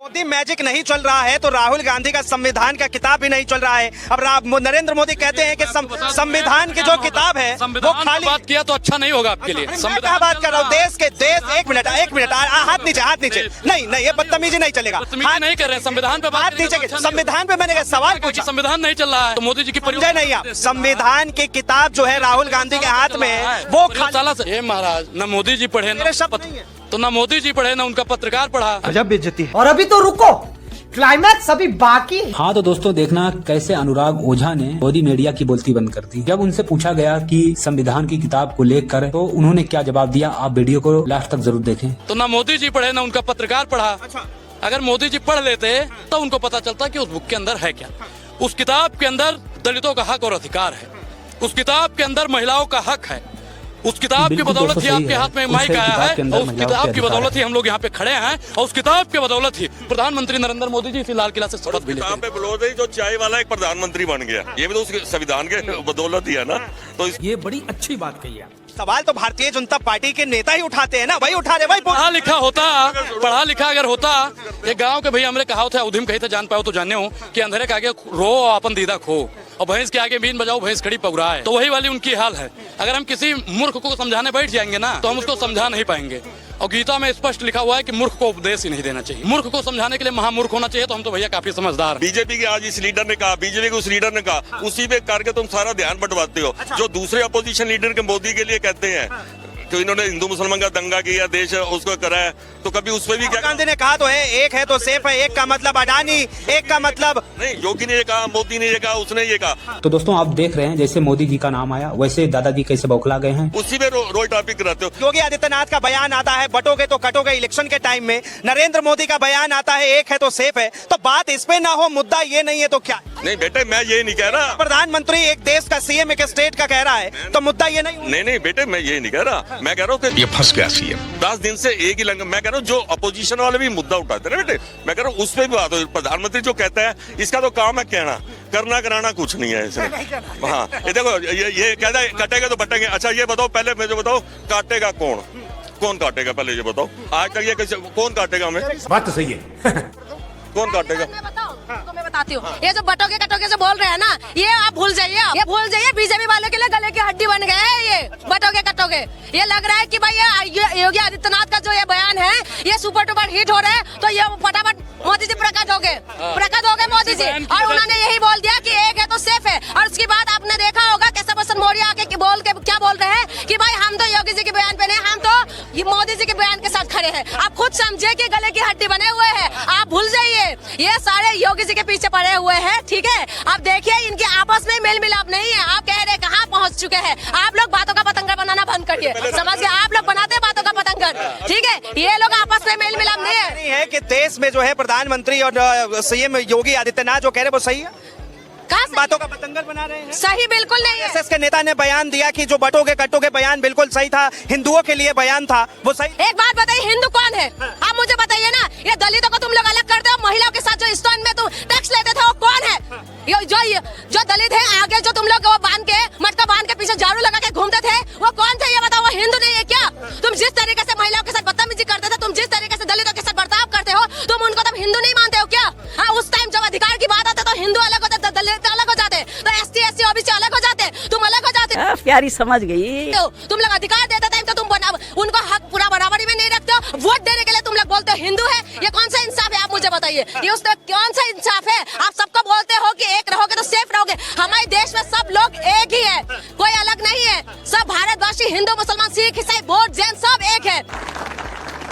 Modi magic नहीं चल रहा है तो राहुल गांधी का संविधान का किताब भी नहीं चल रहा है। अब नरेंद्र मोदी कहते हैं कि संविधान की जो किताब है वो खाली बात किया तो अच्छा नहीं होगा आपके लिए। मैं क्या बात कर रहा हूँ, देश एक मिनट हाथ नीचे नहीं ये बदतमीजी नहीं चलेगा। हाथ नहीं कर रहे, संविधान पे हाथ नीचे, संविधान पे मैंने सवाल पूछा, संविधान नहीं चल रहा है तो मोदी जी की समझे नहीं आप? संविधान की किताब जो है राहुल गांधी के हाथ में है वो ये महाराज न मोदी जी पढ़े तो न मोदी जी पढ़े न उनका पत्रकार पढ़ा। अजब बेइज्जती है। और अभी तो रुको, क्लाइमैक्स अभी बाकी। हाँ तो दोस्तों देखना कैसे अनुराग ओझा ने मोदी मीडिया की बोलती बंद कर दी। जब उनसे पूछा गया कि संविधान की किताब को लेकर तो उन्होंने क्या जवाब दिया, आप वीडियो को लास्ट तक जरूर देखें। तो न मोदी जी पढ़े न उनका पत्रकार पढ़ा। अगर मोदी जी पढ़ लेते तो उनको पता चलता कि उस बुक के अंदर है क्या। उस किताब के अंदर दलितों का हक और अधिकार है, उस किताब के अंदर महिलाओं का हक है, उस किताब की बदौलत ही आपके हाथ में माइक आया है और उस किताब की बदौलत ही हम लोग यहाँ पे खड़े हैं और उस किताब की बदौलत ही प्रधानमंत्री नरेंद्र मोदी जी इसी लाल किला से शपथ भी लेते हैं। बदौलत ही जो चाय वाला एक प्रधानमंत्री बन गया, ये भी तो उसके संविधान के बदौलत ही है ना। तो ये बड़ी अच्छी बात कही है। सवाल तो भारतीय जनता पार्टी के नेता ही उठाते हैं ना, वही उठा रहे भाई। पढ़ा लिखा अगर होता, ये गांव के भैया हमने कहा था उधम कही था जान पाओ तो जाने हो कि अंधेरे के आगे रो अपन दीदा खो और भैंस के आगे बीन बजाओ भैंस खड़ी पगुरा है। तो वही वाली उनकी हाल है। अगर हम किसी मूर्ख को समझाने बैठ जाएंगे ना तो हम उसको समझा नहीं पाएंगे। और गीता में स्पष्ट लिखा हुआ है कि मूर्ख को उपदेश ही नहीं देना चाहिए, मूर्ख को समझाने के लिए महामूर्ख होना चाहिए। तो हम तो भैया काफी समझदार हैं। बीजेपी के आज इस लीडर ने कहा, बीजेपी के उस लीडर ने कहा, उसी पे करके तुम सारा ध्यान बंटवाते हो। जो दूसरे अपोजिशन लीडर के मोदी के लिए कहते हैं तो इन्होंने हिंदू मुसलमान का दंगा किया, देश उसको करा है, तो कभी उस पर भी क्या गांधी ने कहा तो है, एक है तो सेफ है, एक का मतलब अडानी, एक का मतलब नहीं। योगी ने ये कहा, मोदी ने ये कहा, उसने ये कहा। तो दोस्तों आप देख रहे हैं जैसे मोदी जी का नाम आया वैसे दादाजी कैसे बौखला गए हैं। उसी में रोज टॉपिक कराते हो। योगी आदित्यनाथ का बयान आता है बटोगे तो कटोगे इलेक्शन के टाइम में, नरेंद्र मोदी का बयान आता है एक है तो सेफ है। तो बात इस पे ना हो, मुद्दा ये नहीं है तो क्या? नहीं बेटे मैं ये नहीं कह रहा। प्रधानमंत्री एक देश का सीएम एक स्टेट का कह रहा है तो मुद्दा ये नहीं बेटे मैं ये नहीं कह रहा। मैं कह रहा हूँ कि फंस गया सीएम 10 दिन से एक ही लंग। मैं कह रहा हूँ जो अपोजिशन वाले भी मुद्दा उठाते हैं ना बेटे, मैं कह रहा हूँ उस पर भी बात हो। प्रधानमंत्री जो कहता है इसका तो काम है कहना, करना कराना कुछ नहीं है इसमें। हाँ ये देखो ये कहता है कटेगा तो बटेंगे। अच्छा ये बताओ पहले मुझे बताओ काटेगा कौन काटेगा पहले ये बताओ। आज तक ये कैसे कौन काटेगा हमें? बात तो सही है। कौन काटेगा? मैं बताती हूँ। ये जो बटोगे कटोगे से बोल रहे हैं ना, ये आप भूल जाइए, ये भूल जाइए। बीजेपी वालों के लिए गले की हड्डी बन गए हैं ये बटोगे कटोगे। ये लग रहा है कि भाई ये योगी आदित्यनाथ का जो ये बयान है ये सुपर डुपर हिट हो रहा है तो ये फटाफट मोदी जी प्रकट हो गए मोदी जी। और उन्होंने यही बोल दिया कि एक है तो सेफ है। और उसके बाद आपने देखा होगा कैसा बसन मौर्य आके क्या बोल रहे हैं कि भाई हम तो योगी जी के बयान पे नहीं, हम तो ये मोदी जी के बयान के साथ खड़े हैं। आप खुद समझे कि गले की हड्डी बने हुए हैं। आप भूल जाइए ये सारे योगी जी के पीछे पड़े हुए हैं, ठीक है। आप देखिए इनके आपस में मेल मिलाप नहीं है। आप कह रहे कहाँ पहुँच चुके हैं। आप लोग बातों का पतंगर बनाना बंद करिए, समझ गए? आप लोग बनाते हैं बातों का पतंगर, ठीक है। ये लोग आपस में मेल मिलाप नहीं है कि देश में जो है प्रधानमंत्री और सीएम योगी आदित्यनाथ जो कह रहे हैं वो सही है। बातों का पतंगर बना रहे हैं। सही बिल्कुल नहीं है। एसएस के नेता ने बयान दिया कि जो बटोगे कटोगे बयान बिल्कुल सही था, हिंदुओं के लिए बयान था वो सही। एक बात बताइए, हिंदू कौन है? आप मुझे बताइए ना। ये दलितों को तुम लोग अलग करते हो, महिलाओं के साथ जो स्टैंड में तुम टैक्स लेते थे वो कौन है? जो दलित है आगे जो तुम लोग वो बांध के मटका बांध के पीछे झाड़ू लगा के घूमते थे वो कौन थे ये बताओ? वो हिंदू नहीं है क्या? तुम जिस तरीके से महिलाओं के साथ बदतमीजी करते थे, तुम जिस तरीके से दलितों के साथ बर्ताव करते हो, तुम उनको तब हिंदू नहीं मानते हो क्या? हाँ उस टाइम जब अधिकार की बात आती तो हिंदू अलग होते, दलित अलग हो जाते, तो एसटी एससी ओबीसी अलग हो जाते, तुम अलग हो जाते। प्यारी समझ गई। तुम लोग अधिकार देते टाइम तो तुम उनको हक पूरा बराबरी में नहीं रखते हो। वोट देने के लिए तुम लोग बोलते हो हिंदू है। ये कौन सा इंसाफ है? आप मुझे बताइए ये उस कौन सा इंसाफ है? आप सबको बोलते हो कि एक रहोगे तो सेफ रहोगे। हमारे देश में सब लोग एक ही है, कोई अलग नहीं है। सब भारतवासी हिंदू मुसलमान सिख ईसाई बौद्ध जैन सब एक है।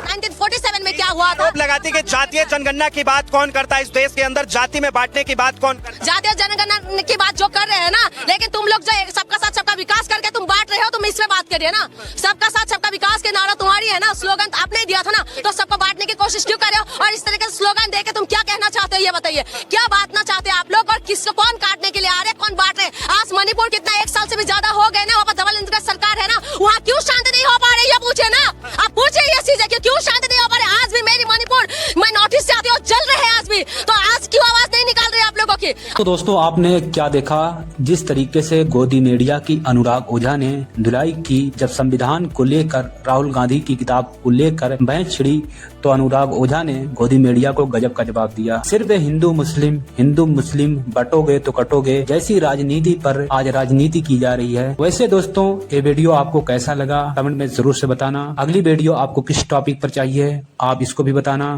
1947 में क्या हुआ था? लगाती कि जातीय जनगणना की बात कौन करता है इस देश के अंदर? जाति में बांटने की बात कौन करता है? जातीय जनगणना की बात जो कर रहे हैं ना, लेकिन तुम लोग जो सबका साथ सबका विकास करके तुम बांट रहे हो, तुम इसमें बात करिए ना। सबका साथ सबका विकास के नारा तुम्हारी है ना, स्लोगन आपने दिया था ना, तो सबको बांटने की कोशिश क्यों कर रहे हो? और इस तरीके से स्लोगन देके तुम क्या कहना चाहते हो ये बताइए? क्या बांटना चाहते हैं आप लोग? और किसको कौन काटने के लिए आ रहे हैं, कौन बांट रहे हैं? आज मणिपुर कितना 1 साल से भी ज्यादा हो गए ना, वहाँ पर डबल इंजन का सरकार है ना, वहाँ क्यों शांति नहीं हो पा रही है? पूछे ना, आप पूछे ये चीजें क्यों शांति नहीं हो पा रही? आज भी मेरी मणिपुर मैं नॉर्थ ईस्ट से आती हूँ, चल रहे हैं आज भी, तो आज क्यों आवाज नहीं निकाल रही आप लोगों की? तो दोस्तों आपने क्या देखा, जिस तरीके से गोदी मीडिया की अनुराग ओझा ने धुलाई की, जब संविधान को लेकर राहुल गांधी की किताब को लेकर बहस छिड़ी तो अनुराग ओझा ने गोदी मीडिया को गजब का जवाब दिया। सिर्फ हिंदू मुस्लिम बटोगे तो कटोगे जैसी राजनीति पर आज राजनीति की जा रही है। वैसे दोस्तों ये वीडियो आपको कैसा लगा कमेंट में जरूर से बताना। अगली वीडियो आपको किस टॉपिक पर चाहिए आप इसको भी बताना।